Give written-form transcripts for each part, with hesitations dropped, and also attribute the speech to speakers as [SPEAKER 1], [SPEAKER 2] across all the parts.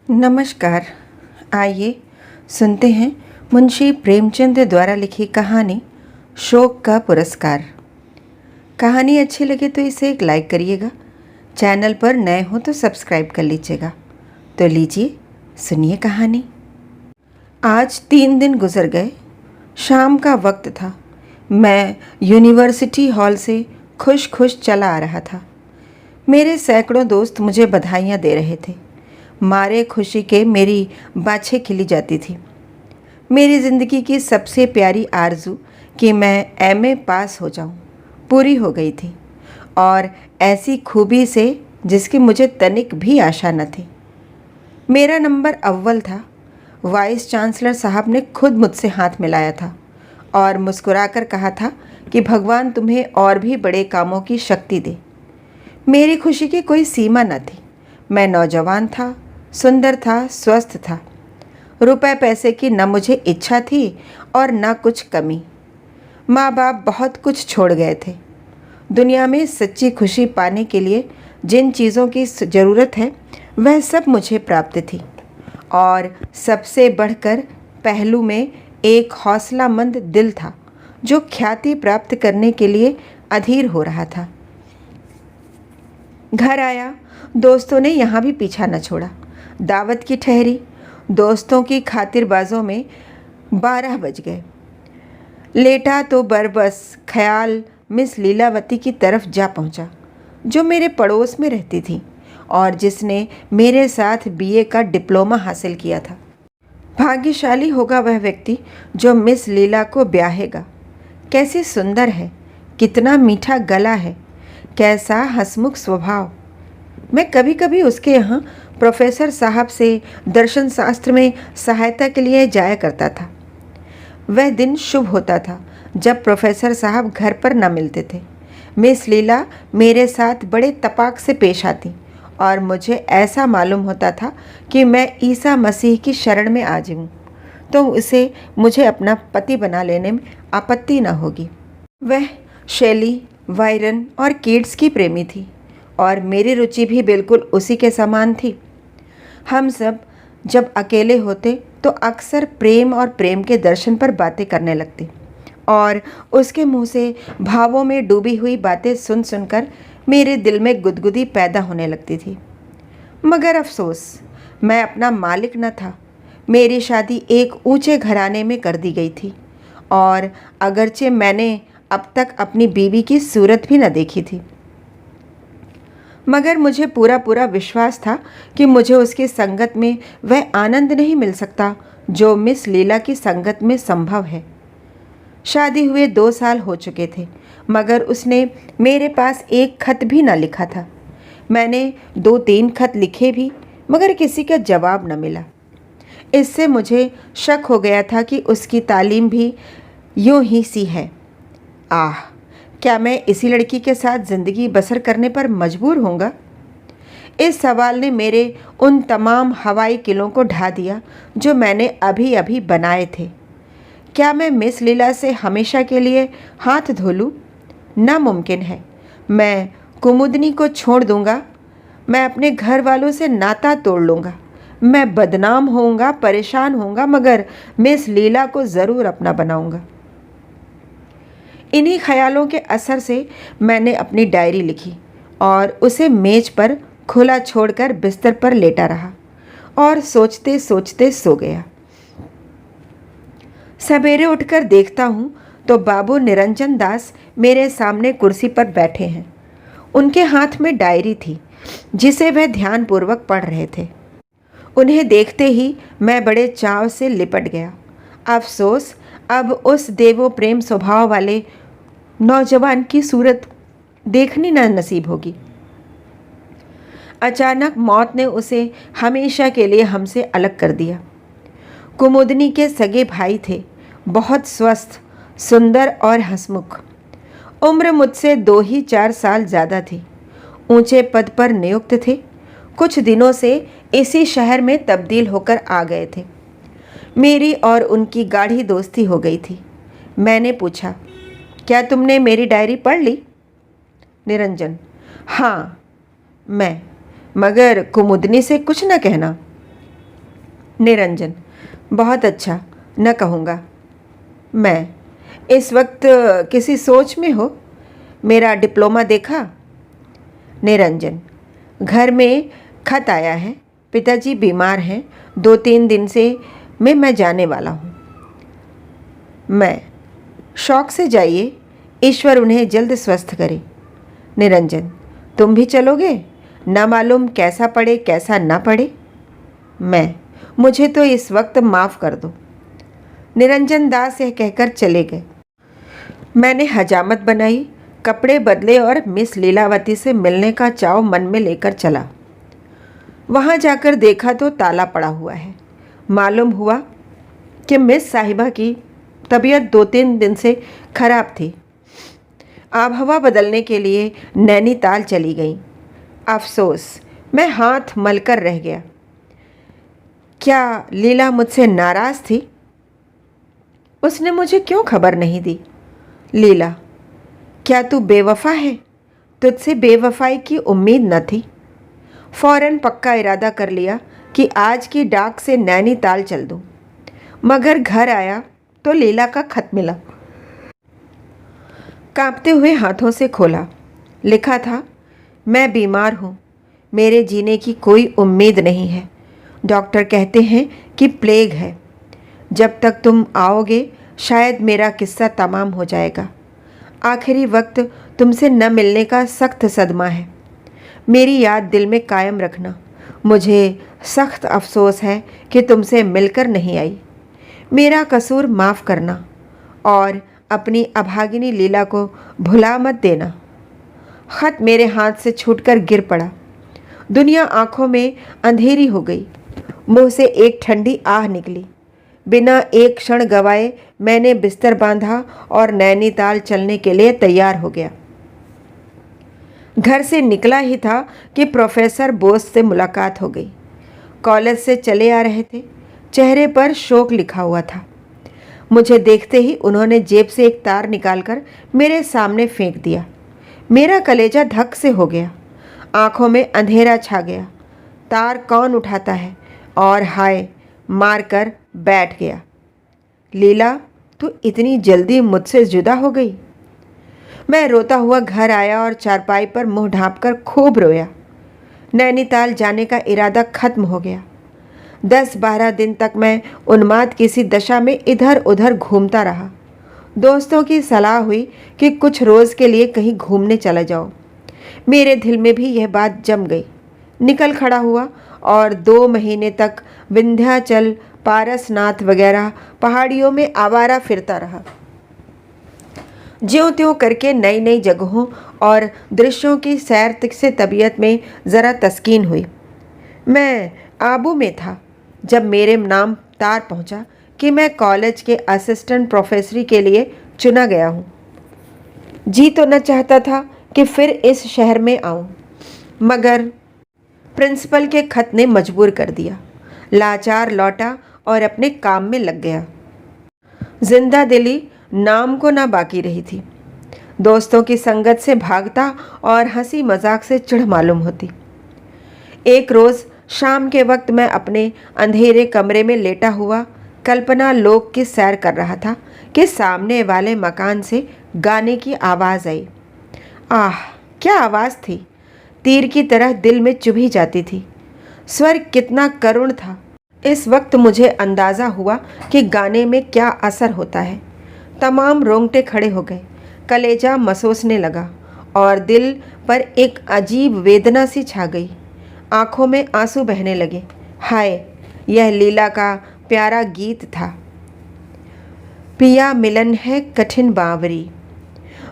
[SPEAKER 1] नमस्कार। आइए सुनते हैं मुंशी प्रेमचंद द्वारा लिखी कहानी शोक का पुरस्कार। कहानी अच्छी लगे तो इसे एक लाइक करिएगा। चैनल पर नए हो तो सब्सक्राइब कर लीजिएगा। तो लीजिए सुनिए कहानी। आज 3 दिन गुजर गए। शाम का वक्त था। मैं यूनिवर्सिटी हॉल से खुश खुश चला आ रहा था। मेरे सैकड़ों दोस्त मुझे बधाइयाँ दे रहे थे। मारे खुशी के मेरी बाछें खिली जाती थी। मेरी ज़िंदगी की सबसे प्यारी आरज़ू कि मैं एमए पास हो जाऊं पूरी हो गई थी, और ऐसी खूबी से जिसकी मुझे तनिक भी आशा न थी। मेरा नंबर अव्वल था। वाइस चांसलर साहब ने खुद मुझसे हाथ मिलाया था और मुस्कुराकर कहा था कि भगवान तुम्हें और भी बड़े कामों की शक्ति दे। मेरी खुशी की कोई सीमा न थी। मैं नौजवान था, सुंदर था, स्वस्थ था। रुपए पैसे की न मुझे इच्छा थी और न कुछ कमी। माँ बाप बहुत कुछ छोड़ गए थे। दुनिया में सच्ची खुशी पाने के लिए जिन चीज़ों की ज़रूरत है वह सब मुझे प्राप्त थी, और सबसे बढ़कर पहलू में एक हौसलामंद दिल था जो ख्याति प्राप्त करने के लिए अधीर हो रहा था। घर आया, दोस्तों ने यहाँ भी पीछा न छोड़ा। दावत की ठहरी। दोस्तों की खातिरबाजों में 12 बज गए। लेटा तो बरबस ख्याल मिस लीलावती की तरफ जा पहुँचा, जो मेरे पड़ोस में रहती थी और जिसने मेरे साथ बीए का डिप्लोमा हासिल किया था। भाग्यशाली होगा वह व्यक्ति जो मिस लीला को ब्याहेगा। कैसी सुंदर है, कितना मीठा गला है, कैसा हंसमुख स्वभाव। मैं कभी कभी उसके यहाँ प्रोफेसर साहब से दर्शन शास्त्र में सहायता के लिए जाया करता था। वह दिन शुभ होता था जब प्रोफेसर साहब घर पर न मिलते थे। मिस लीला मेरे साथ बड़े तपाक से पेश आती और मुझे ऐसा मालूम होता था कि मैं ईसा मसीह की शरण में आ जाऊँ तो उसे मुझे अपना पति बना लेने में आपत्ति न होगी। वह शैली, वायरन और कीट्स की प्रेमी थी और मेरी रुचि भी बिल्कुल उसी के समान थी। हम सब जब अकेले होते तो अक्सर प्रेम और प्रेम के दर्शन पर बातें करने लगते, और उसके मुंह से भावों में डूबी हुई बातें सुन सुनकर मेरे दिल में गुदगुदी पैदा होने लगती थी। मगर अफसोस, मैं अपना मालिक न था। मेरी शादी एक ऊंचे घराने में कर दी गई थी, और अगरचे मैंने अब तक अपनी बीवी की सूरत भी न देखी थी, मगर मुझे पूरा पूरा विश्वास था कि मुझे उसकी संगत में वह आनंद नहीं मिल सकता जो मिस लीला की संगत में संभव है। शादी हुए 2 साल हो चुके थे, मगर उसने मेरे पास एक खत भी न लिखा था। मैंने 2-3 खत लिखे भी, मगर किसी का जवाब न मिला। इससे मुझे शक हो गया था कि उसकी तालीम भी यूं ही सी है। आह, क्या मैं इसी लड़की के साथ ज़िंदगी बसर करने पर मजबूर होऊंगा? इस सवाल ने मेरे उन तमाम हवाई किलों को ढा दिया जो मैंने अभी अभी बनाए थे। क्या मैं मिस लीला से हमेशा के लिए हाथ धो लूँ? नामुमकिन है। मैं कुमुदनी को छोड़ दूंगा। मैं अपने घर वालों से नाता तोड़ लूँगा। मैं बदनाम होऊंगा, परेशान होऊंगा, मगर मिस लीला को ज़रूर अपना बनाऊंगा। इन्हीं ख्यालों के असर से मैंने अपनी डायरी लिखी और उसे मेज पर खुला छोड़कर बिस्तर पर लेटा रहा और सोचते सोचते सो गया। सवेरे उठकर देखता हूँ तो बाबू निरंजन दास मेरे सामने कुर्सी पर बैठे हैं। उनके हाथ में डायरी थी जिसे वह ध्यानपूर्वक पढ़ रहे थे। उन्हें देखते ही मैं बड़े चाव से लिपट गया। अफसोस, अब उस देवो प्रेम स्वभाव वाले नौजवान की सूरत देखनी न नसीब होगी। अचानक मौत ने उसे हमेशा के लिए हमसे अलग कर दिया। कुमुदनी के सगे भाई थे, बहुत स्वस्थ, सुंदर और हंसमुख। उम्र मुझसे 2 ही 4 साल ज़्यादा थी। ऊंचे पद पर नियुक्त थे। कुछ दिनों से इसी शहर में तब्दील होकर आ गए थे। मेरी और उनकी गाढ़ी दोस्ती हो गई थी। मैंने पूछा, क्या तुमने मेरी डायरी पढ़ ली? निरंजन, हाँ। मैं, मगर कुमुदनी से कुछ न कहना। निरंजन, बहुत अच्छा, न कहूँगा। मैं, इस वक्त किसी सोच में हो? मेरा डिप्लोमा देखा? निरंजन, घर में खत आया है, पिताजी बीमार हैं, 2-3 दिन से मैं जाने वाला हूँ। मैं, शौक से जाइए, ईश्वर उन्हें जल्द स्वस्थ करे। निरंजन, तुम भी चलोगे? ना मालूम कैसा पड़े कैसा ना पड़े। मैं, मुझे तो इस वक्त माफ़ कर दो। निरंजन दास यह कहकर चले गए। मैंने हजामत बनाई, कपड़े बदले और मिस लीलावती से मिलने का चाव मन में लेकर चला। वहाँ जाकर देखा तो ताला पड़ा हुआ है। मालूम हुआ कि मिस साहिबा की तबीयत 2-3 दिन से खराब थी। आबहवा बदलने के लिए नैनीताल चली गई। अफसोस, मैं हाथ मलकर रह गया। क्या लीला मुझसे नाराज़ थी? उसने मुझे क्यों खबर नहीं दी? लीला, क्या तू बेवफा है? तुझसे बेवफाई की उम्मीद न थी। फौरन पक्का इरादा कर लिया कि आज की डाक से नैनीताल चल दूँ। मगर घर आया तो लीला का खत मिला। कांपते हुए हाथों से खोला। लिखा था, मैं बीमार हूँ, मेरे जीने की कोई उम्मीद नहीं है। डॉक्टर कहते हैं कि प्लेग है। जब तक तुम आओगे शायद मेरा किस्सा तमाम हो जाएगा। आखिरी वक्त तुमसे न मिलने का सख्त सदमा है। मेरी याद दिल में कायम रखना। मुझे सख्त अफसोस है कि तुमसे मिलकर नहीं आई। मेरा कसूर माफ़ करना और अपनी अभागिनी लीला को भुला मत देना। खत मेरे हाथ से छूटकर गिर पड़ा। दुनिया आंखों में अंधेरी हो गई। मुंह से एक ठंडी आह निकली। बिना एक क्षण गवाए मैंने बिस्तर बांधा और नैनीताल चलने के लिए तैयार हो गया। घर से निकला ही था कि प्रोफेसर बोस से मुलाकात हो गई। कॉलेज से चले आ रहे थे। चेहरे पर शोक लिखा हुआ था। मुझे देखते ही उन्होंने जेब से एक तार निकालकर मेरे सामने फेंक दिया। मेरा कलेजा धक से हो गया। आंखों में अंधेरा छा गया। तार कौन उठाता है? और हाय मारकर बैठ गया। लीला, तू इतनी जल्दी मुझसे जुदा हो गई? मैं रोता हुआ घर आया और चारपाई पर मुंह ढांपकर खूब रोया। नैनीताल जाने का इरादा खत्म हो गया। 10-12 दिन तक मैं उन्माद किसी दशा में इधर उधर घूमता रहा। दोस्तों की सलाह हुई कि कुछ रोज़ के लिए कहीं घूमने चला जाओ। मेरे दिल में भी यह बात जम गई। निकल खड़ा हुआ और 2 महीने तक विंध्याचल, पारसनाथ वगैरह पहाड़ियों में आवारा फिरता रहा। ज्यों त्यों करके नई नई जगहों और दृश्यों की सैर से तबीयत में ज़रा तस्कीन हुई। मैं आबू में था जब मेरे नाम तार पहुंचा कि मैं कॉलेज के असिस्टेंट प्रोफेसरी के लिए चुना गया हूं। जी तो न चाहता था कि फिर इस शहर में आऊं, मगर प्रिंसिपल के खत ने मजबूर कर दिया। लाचार लौटा और अपने काम में लग गया। जिंदा दिली नाम को ना बाकी रही थी। दोस्तों की संगत से भागता और हंसी मजाक से चिढ़ मालूम होती। एक रोज़ शाम के वक्त मैं अपने अंधेरे कमरे में लेटा हुआ कल्पना लोक की सैर कर रहा था कि सामने वाले मकान से गाने की आवाज़ आई। आह, क्या आवाज़ थी! तीर की तरह दिल में चुभी जाती थी। स्वर कितना करुण था। इस वक्त मुझे अंदाज़ा हुआ कि गाने में क्या असर होता है। तमाम रोंगटे खड़े हो गए। कलेजा मसोसने लगा और दिल पर एक अजीब वेदना सी छा गई। आंखों में आंसू बहने लगे। हाय, यह लीला का प्यारा गीत था। पिया मिलन है कठिन बावरी।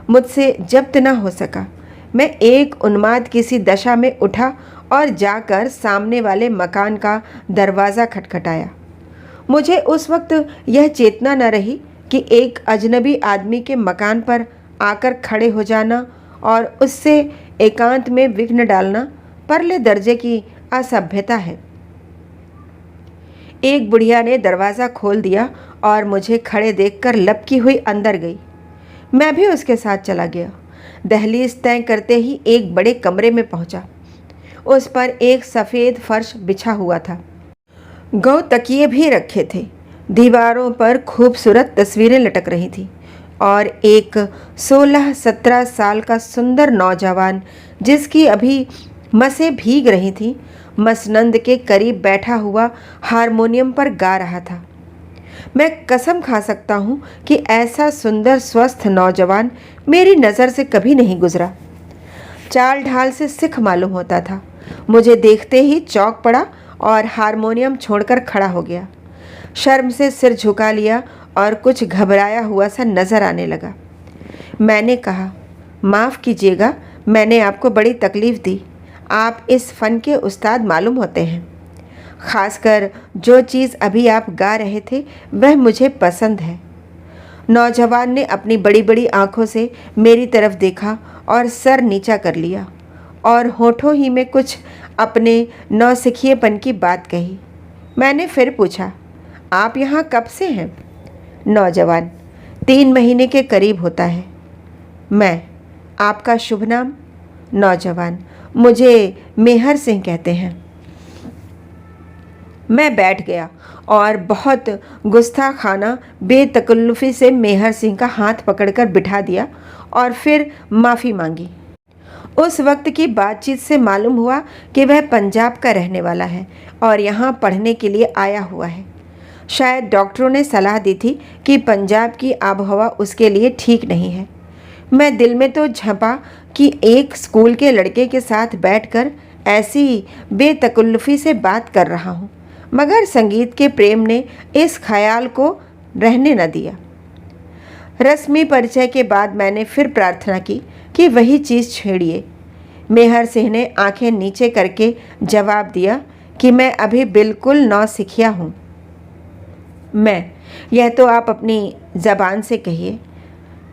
[SPEAKER 1] मुझसे जब्त न हो सका। मैं एक उन्माद किसी दशा में उठा और जाकर सामने वाले मकान का दरवाज़ा खटखटाया। मुझे उस वक्त यह चेतना न रही कि एक अजनबी आदमी के मकान पर आकर खड़े हो जाना और उससे एकांत में विघ्न डालना परले दर्जे की असभ्यता है। एक बुढ़िया ने दरवाज़ा खोल दिया और मुझे खड़े देखकर लपकी हुई अंदर गई। मैं भी उसके साथ चला गया। दहलीज तय करते ही एक बड़े कमरे में पहुंचा। उस पर एक सफ़ेद फर्श बिछा हुआ था। गौ तकिए भी रखे थे। दीवारों पर खूबसूरत तस्वीरें लटक रही थी और एक 16-17 साल का सुंदर नौजवान, जिसकी अभी मसें भीग रही थी, मसनंद के करीब बैठा हुआ हारमोनियम पर गा रहा था। मैं कसम खा सकता हूँ कि ऐसा सुंदर स्वस्थ नौजवान मेरी नज़र से कभी नहीं गुजरा। चाल ढाल से सिख मालूम होता था। मुझे देखते ही चौंक पड़ा और हारमोनियम छोड़कर खड़ा हो गया। शर्म से सिर झुका लिया और कुछ घबराया हुआ सा नज़र आने लगा। मैंने कहा, माफ़ कीजिएगा, मैंने आपको बड़ी तकलीफ़ दी। आप इस फ़न के उस्ताद मालूम होते हैं। ख़ासकर जो चीज़ अभी आप गा रहे थे वह मुझे पसंद है। नौजवान ने अपनी बड़ी बड़ी आंखों से मेरी तरफ देखा और सर नीचा कर लिया और होठों ही में कुछ अपने नौसिखिएपन की बात कही। मैंने फिर पूछा, आप यहाँ कब से हैं? नौजवान, 3 महीने के करीब होता है। मैं, आपका शुभ नाम? नौजवान, मुझे मेहर सिंह कहते हैं। मैं बैठ गया और बहुत गुस्ताखाना बेतकल्लुफ़ी से मेहर सिंह का हाथ पकड़कर बिठा दिया और फिर माफ़ी मांगी। उस वक्त की बातचीत से मालूम हुआ कि वह पंजाब का रहने वाला है और यहाँ पढ़ने के लिए आया हुआ है। शायद डॉक्टरों ने सलाह दी थी कि पंजाब की आबहवा उसके लिए ठीक नहीं है। मैं दिल में तो झपा कि एक स्कूल के लड़के के साथ बैठकर ऐसी बेतकल्लुफ़ी से बात कर रहा हूँ, मगर संगीत के प्रेम ने इस ख्याल को रहने न दिया। रस्मी परिचय के बाद मैंने फिर प्रार्थना की कि वही चीज़ छेड़िए। मेहर सिंह ने आंखें नीचे करके जवाब दिया कि मैं अभी बिल्कुल नौसिखिया हूँ। मैं, यह तो आप अपनी ज़बान से कहिए।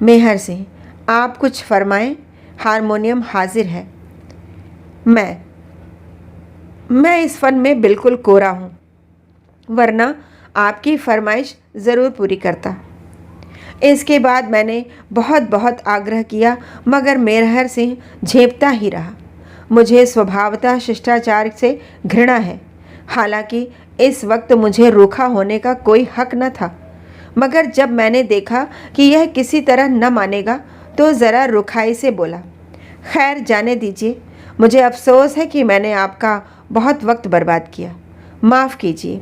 [SPEAKER 1] मेहर सिंह, आप कुछ फरमाएं, हारमोनियम हाजिर है। मैं इस फ़न में बिल्कुल कोरा हूँ, वरना आपकी फरमाइश ज़रूर पूरी करता। इसके बाद मैंने बहुत बहुत आग्रह किया, मगर मेहर सिंह झेपता ही रहा। मुझे स्वभावतः शिष्टाचार से घृणा है। हालांकि इस वक्त मुझे रूखा होने का कोई हक न था, मगर जब मैंने देखा कि यह किसी तरह न मानेगा तो ज़रा रुखाई से बोला, खैर जाने दीजिए, मुझे अफसोस है कि मैंने आपका बहुत वक्त बर्बाद किया, माफ़ कीजिए।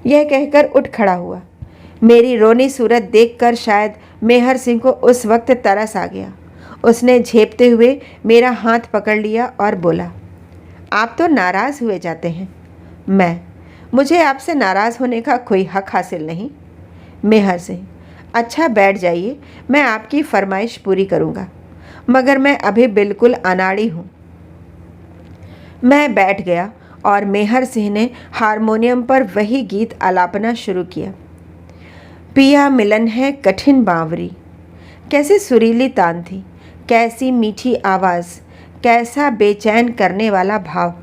[SPEAKER 1] यह कहकर उठ खड़ा हुआ। मेरी रोनी सूरत देखकर शायद मेहर सिंह को उस वक्त तरस आ गया। उसने झेपते हुए मेरा हाथ पकड़ लिया और बोला, आप तो नाराज़ हुए जाते हैं। मैं, मुझे आपसे नाराज़ होने का कोई हक हासिल नहीं। मेहर सिंह, अच्छा बैठ जाइए, मैं आपकी फरमाइश पूरी करूँगा, मगर मैं अभी बिल्कुल अनाड़ी हूँ। मैं बैठ गया और मेहर सिंह ने हारमोनियम पर वही गीत आलापना शुरू किया। पिया मिलन है कठिन बावरी। कैसी सुरीली तान थी, कैसी मीठी आवाज़, कैसा बेचैन करने वाला भाव।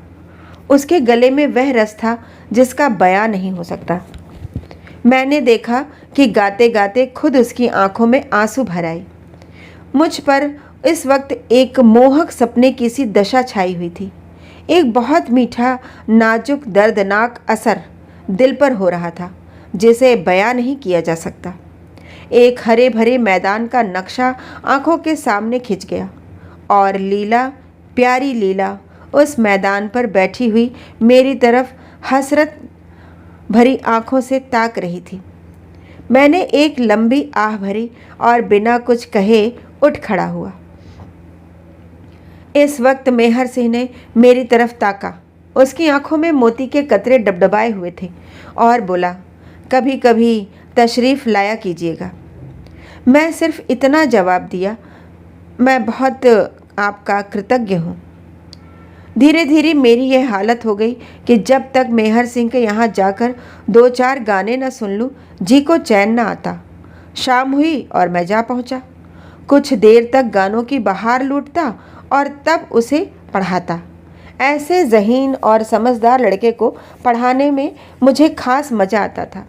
[SPEAKER 1] उसके गले में वह रस था जिसका बयां नहीं हो सकता। मैंने देखा कि गाते गाते खुद उसकी आंखों में आंसू भर आए। मुझ पर इस वक्त एक मोहक सपने की सी दशा छाई हुई थी। एक बहुत मीठा, नाजुक, दर्दनाक असर दिल पर हो रहा था जिसे बयां नहीं किया जा सकता। एक हरे भरे मैदान का नक्शा आंखों के सामने खिंच गया और लीला, प्यारी लीला उस मैदान पर बैठी हुई मेरी तरफ हसरत भरी आंखों से ताक रही थी। मैंने एक लंबी आह भरी और बिना कुछ कहे उठ खड़ा हुआ। इस वक्त मेहर सिंह ने मेरी तरफ ताका। उसकी आंखों में मोती के कतरे डबडबाए हुए थे और बोला, कभी कभी तशरीफ़ लाया कीजिएगा। मैं सिर्फ इतना जवाब दिया, मैं बहुत आपका कृतज्ञ हूँ। धीरे धीरे मेरी यह हालत हो गई कि जब तक मेहर सिंह के यहाँ जाकर 2-4 गाने न सुन लूँ, जी को चैन न आता। शाम हुई और मैं जा पहुँचा। कुछ देर तक गानों की बहार लूटता और तब उसे पढ़ाता। ऐसे ज़हीन और समझदार लड़के को पढ़ाने में मुझे खास मज़ा आता था।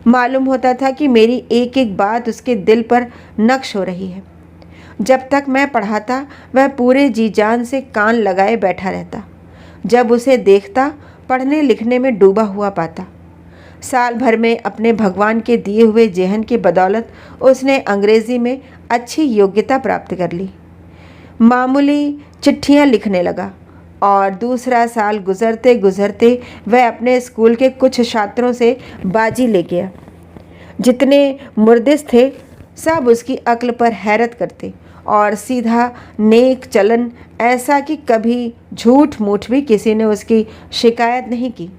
[SPEAKER 1] मालूम होता था कि मेरी एक एक बात उसके दिल पर नक्श हो रही है। जब तक मैं पढ़ाता वह पूरे जी जान से कान लगाए बैठा रहता। जब उसे देखता पढ़ने लिखने में डूबा हुआ पाता। साल भर में अपने भगवान के दिए हुए जेहन की बदौलत उसने अंग्रेज़ी में अच्छी योग्यता प्राप्त कर ली। मामूली चिट्ठियाँ लिखने लगा और दूसरा साल गुजरते गुजरते वह अपने स्कूल के कुछ छात्रों से बाजी ले गया। जितने मुर्दिस थे सब उसकी अक्ल पर हैरत करते और सीधा नेक चलन, ऐसा कि कभी झूठ मूठ भी किसी ने उसकी शिकायत नहीं की।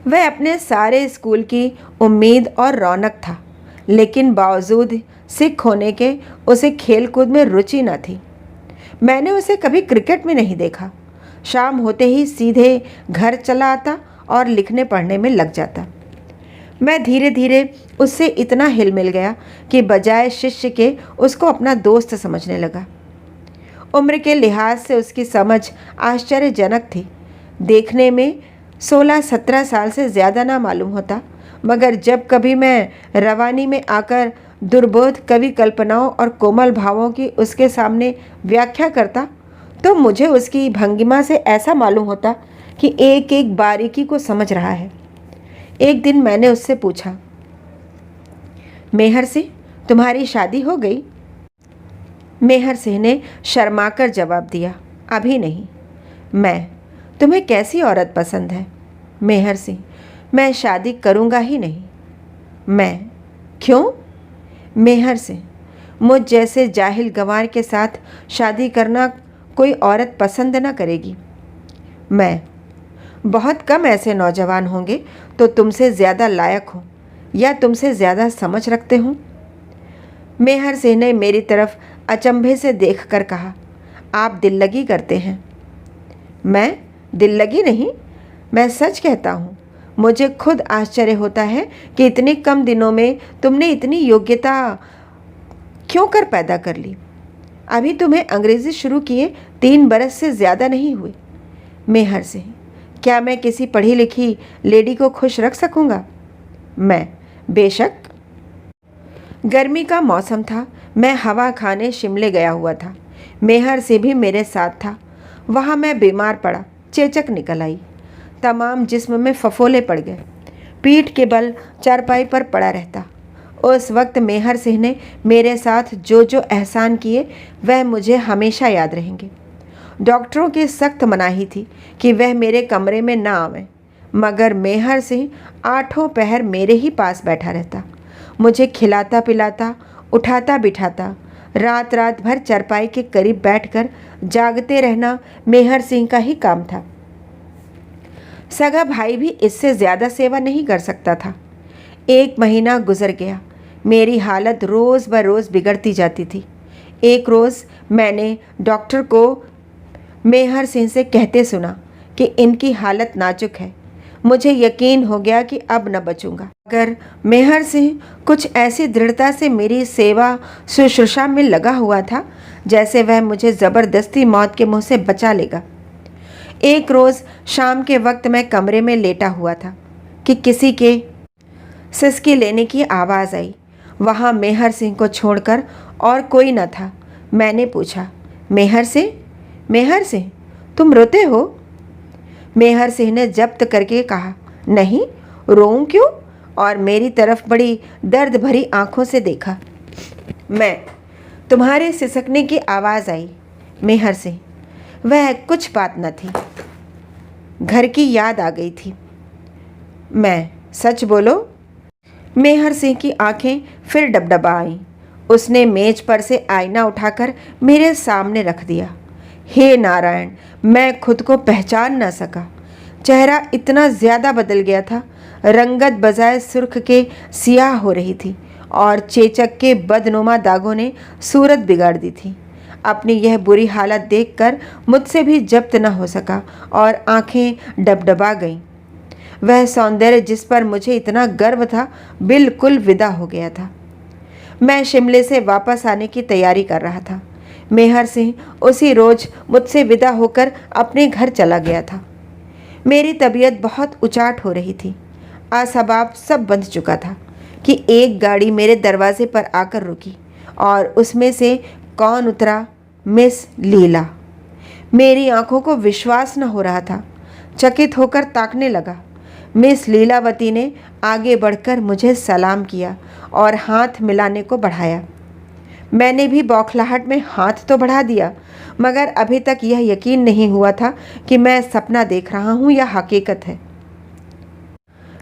[SPEAKER 1] वह अपने सारे स्कूल की उम्मीद और रौनक था, लेकिन बावजूद सिख होने के उसे खेल कूद में रुचि न थी। मैंने उसे कभी क्रिकेट में नहीं देखा। शाम होते ही सीधे घर चला आता और लिखने पढ़ने में लग जाता। मैं धीरे धीरे उससे इतना हिल मिल गया कि बजाय शिष्य के उसको अपना दोस्त समझने लगा। उम्र के लिहाज से उसकी समझ आश्चर्यजनक थी। देखने में 16-17 साल से ज़्यादा ना मालूम होता, मगर जब कभी मैं रवानी में आकर दुर्बोध कवि कल्पनाओं और कोमल भावों की उसके सामने व्याख्या करता तो मुझे उसकी भंगिमा से ऐसा मालूम होता कि एक एक बारीकी को समझ रहा है। एक दिन मैंने उससे पूछा, मेहर सिंह, तुम्हारी शादी हो गई? मेहर सिंह ने शर्माकर जवाब दिया, अभी नहीं। मैं, तुम्हें कैसी औरत पसंद है? मेहर सिंह, मैं शादी करूँगा ही नहीं। मैं, क्यों? मेहर सिंह, मुझ जैसे जाहिल गंवार के साथ शादी करना कोई औरत पसंद न करेगी। मैं, बहुत कम ऐसे नौजवान होंगे तो तुमसे ज़्यादा लायक हो या तुमसे ज़्यादा समझ रखते हों। मेहर सिंह ने मेरी तरफ अचंभे से देखकर कहा, आप दिल लगी करते हैं। मैं, दिल लगी नहीं, मैं सच कहता हूँ। मुझे खुद आश्चर्य होता है कि इतने कम दिनों में तुमने इतनी योग्यता क्यों कर पैदा कर ली। अभी तुम्हें अंग्रेज़ी शुरू किए 3 बरस से ज़्यादा नहीं हुए। मेहर सिंह, क्या मैं किसी पढ़ी लिखी लेडी को खुश रख सकूँगा? मैं, बेशक। गर्मी का मौसम था। मैं हवा खाने शिमले गया हुआ था। मेहर से भी मेरे साथ था। वहाँ मैं बीमार पड़ा, चेचक निकल आई। तमाम जिस्म में फफोले पड़ गए। पीठ के बल चारपाई पर पड़ा रहता। उस वक्त मेहर सिंह ने मेरे साथ जो जो एहसान किए वह मुझे हमेशा याद रहेंगे। डॉक्टरों की सख्त मनाही थी कि वह मेरे कमरे में ना आवे, मगर मेहर सिंह 8 पहर मेरे ही पास बैठा रहता। मुझे खिलाता पिलाता, उठाता बिठाता, रात रात भर चरपाई के करीब बैठकर जागते रहना मेहर सिंह का ही काम था। सगा भाई भी इससे ज़्यादा सेवा नहीं कर सकता था। 1 महीना गुजर गया। मेरी हालत रोज़ ब रोज़ बिगड़ती जाती थी। एक रोज़ मैंने डॉक्टर को मेहर सिंह से कहते सुना कि इनकी हालत नाजुक है। मुझे यकीन हो गया कि अब न बचूंगा। अगर मेहर सिंह कुछ ऐसी दृढ़ता से मेरी सेवा शुश्रूषा में लगा हुआ था जैसे वह मुझे ज़बरदस्ती मौत के मुंह से बचा लेगा। एक रोज़ शाम के वक्त मैं कमरे में लेटा हुआ था कि किसी के सिसकी लेने की आवाज़ आई। वहाँ मेहर सिंह को छोड़कर और कोई न था। मैंने पूछा, मेहर सिंह, मेहर सिंह, तुम रोते हो? मेहर सिंह ने जब्त करके कहा, नहीं, रोऊं क्यों? और मेरी तरफ बड़ी दर्द भरी आंखों से देखा। मैं, तुम्हारे सिसकने की आवाज़ आई। मेहर सिंह, वह कुछ बात न थी, घर की याद आ गई थी। मैं, सच बोलो? मेहर सिंह की आंखें फिर डबडबा आईं। उसने मेज पर से आईना उठाकर मेरे सामने रख दिया। हे नारायण, मैं खुद को पहचान न सका। चेहरा इतना ज़्यादा बदल गया था, रंगत बजाय सुर्ख के सियाह हो रही थी और चेचक के बदनुमा दागों ने सूरत बिगाड़ दी थी। अपनी यह बुरी हालत देखकर मुझसे भी जब्त न हो सका और आंखें डबडबा गईं। वह सौंदर्य जिस पर मुझे इतना गर्व था बिल्कुल विदा हो गया था। मैं शिमले से वापस आने की तैयारी कर रहा था। मेहर सिंह उसी रोज़ मुझसे विदा होकर अपने घर चला गया था। मेरी तबीयत बहुत उचाट हो रही थी। असबाब सब बंध चुका था कि एक गाड़ी मेरे दरवाजे पर आकर रुकी और उसमें से कौन उतरा? मिस लीला। मेरी आंखों को विश्वास न हो रहा था। चकित होकर ताकने लगा। मिस लीलावती ने आगे बढ़कर मुझे सलाम किया और हाथ मिलाने को बढ़ाया। मैंने भी बौखलाहट में हाथ तो बढ़ा दिया, मगर अभी तक यह यकीन नहीं हुआ था कि मैं सपना देख रहा हूँ या हकीकत है।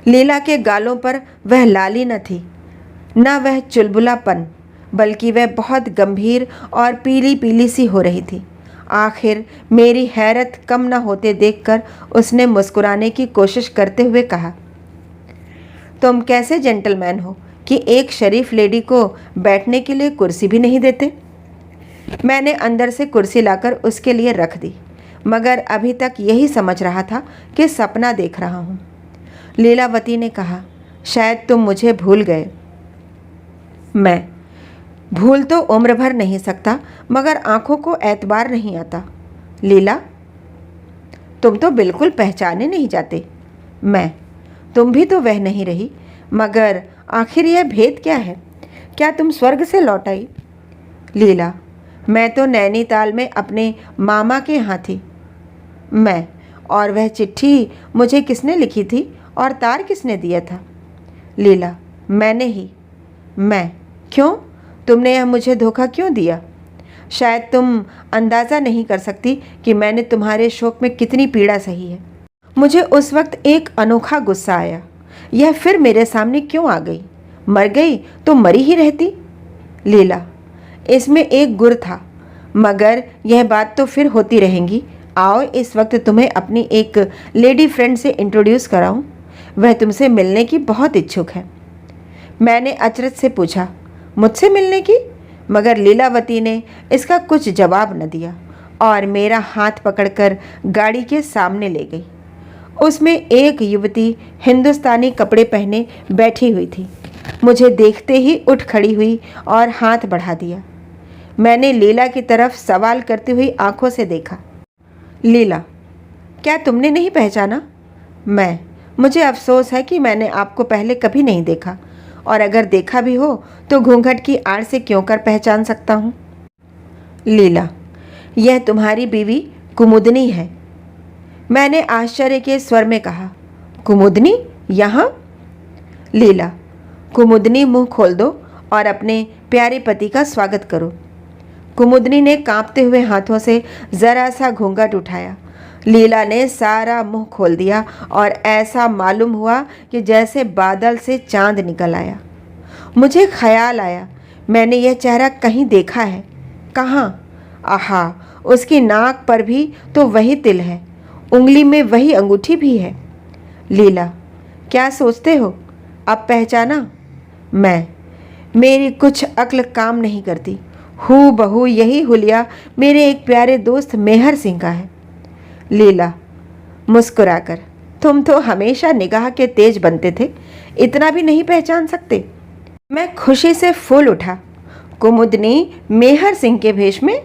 [SPEAKER 1] लीला के गालों पर वह लाली न थी, न वह चुलबुलापन, बल्कि वह बहुत गंभीर और पीली पीली सी हो रही थी। आखिर मेरी हैरत कम न होते देखकर उसने मुस्कुराने की कोशिश करते हुए कहा, तुम कैसे जेंटलमैन हो कि एक शरीफ लेडी को बैठने के लिए कुर्सी भी नहीं देते। मैंने अंदर से कुर्सी लाकर उसके लिए रख दी, मगर अभी तक यही समझ रहा था कि सपना देख रहा हूँ। लीलावती ने कहा, शायद तुम मुझे भूल गए। मैं, भूल तो उम्र भर नहीं सकता, मगर आंखों को एतबार नहीं आता। लीला, तुम तो बिल्कुल पहचाने नहीं जाते। मैं, तुम भी तो वह नहीं रही, मगर आखिर यह भेद क्या है? क्या तुम स्वर्ग से लौट आई? लीला, मैं तो नैनीताल में अपने मामा के यहाँ थी। मैं, और वह चिट्ठी मुझे किसने लिखी थी और तार किसने दिया था? लीला, मैंने ही। मैं, क्यों? तुमने यह मुझे धोखा क्यों दिया? शायद तुम अंदाज़ा नहीं कर सकती कि मैंने तुम्हारे शोक में कितनी पीड़ा सही है। मुझे उस वक्त एक अनोखा गुस्सा आया। यह फिर मेरे सामने क्यों आ गई? मर गई तो मरी ही रहती। लीला, इसमें एक गुर था, मगर यह बात तो फिर होती रहेंगी। आओ इस वक्त तुम्हें अपनी एक लेडी फ्रेंड से इंट्रोड्यूस कराऊं। वह तुमसे मिलने की बहुत इच्छुक है। मैंने अचरज से पूछा, मुझसे मिलने की? मगर लीलावती ने इसका कुछ जवाब न दिया और मेरा हाथ पकड़कर गाड़ी के सामने ले गई। उसमें एक युवती हिंदुस्तानी कपड़े पहने बैठी हुई थी। मुझे देखते ही उठ खड़ी हुई और हाथ बढ़ा दिया। मैंने लीला की तरफ सवाल करती हुई आंखों से देखा। लीला, क्या तुमने नहीं पहचाना? मैं, मुझे अफसोस है कि मैंने आपको पहले कभी नहीं देखा, और अगर देखा भी हो तो घूंघट की आड़ से क्यों कर पहचान सकता हूँ। लीला, यह तुम्हारी बीवी कुमुदनी है। मैंने आश्चर्य के स्वर में कहा, कुमुदनी यहाँ? लीला, कुमुदनी, मुंह खोल दो और अपने प्यारे पति का स्वागत करो। कुमुदनी ने कांपते हुए हाथों से जरा सा घूंघट उठाया। लीला ने सारा मुंह खोल दिया और ऐसा मालूम हुआ कि जैसे बादल से चांद निकल आया। मुझे ख्याल आया, मैंने यह चेहरा कहीं देखा है। कहाँ? आहा, उसकी नाक पर भी तो वही तिल है, उंगली में वही अंगूठी भी है। लीला, क्या सोचते हो? अब पहचाना? मैं, मेरी कुछ अक्ल काम नहीं करती। हूबहू यही हुलिया मेरे एक प्यारे दोस्त मेहर सिंह का है। लीला मुस्कुराकर, तुम तो हमेशा निगाह के तेज बनते थे, इतना भी नहीं पहचान सकते? मैं खुशी से फूल उठा। कुमुदनी मेहर सिंह के भेष में?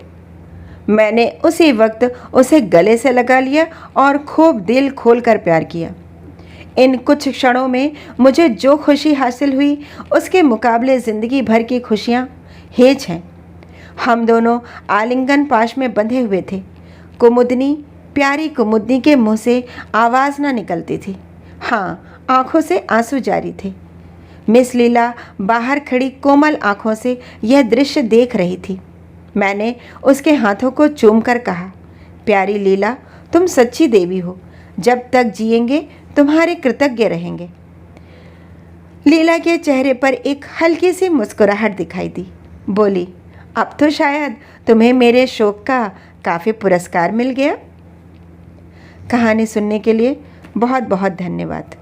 [SPEAKER 1] मैंने उसी वक्त उसे गले से लगा लिया और खूब दिल खोलकर प्यार किया। इन कुछ क्षणों में मुझे जो खुशी हासिल हुई उसके मुकाबले ज़िंदगी भर की खुशियाँ हेज हैं। हम दोनों आलिंगन पाश में बंधे हुए थे। कुमुदनी, प्यारी कुमुदनी के मुंह से आवाज़ ना निकलती थी। हाँ, आंखों से आंसू जारी थे। मिस लीला बाहर खड़ी कोमल आंखों से यह दृश्य देख रही थी। मैंने उसके हाथों को चूमकर कहा, प्यारी लीला, तुम सच्ची देवी हो। जब तक जिएंगे तुम्हारे कृतज्ञ रहेंगे। लीला के चेहरे पर एक हल्की सी मुस्कुराहट दिखाई दी। बोली, अब तो शायद तुम्हें मेरे शोक का काफ़ी पुरस्कार मिल गया। कहानी सुनने के लिए बहुत बहुत धन्यवाद।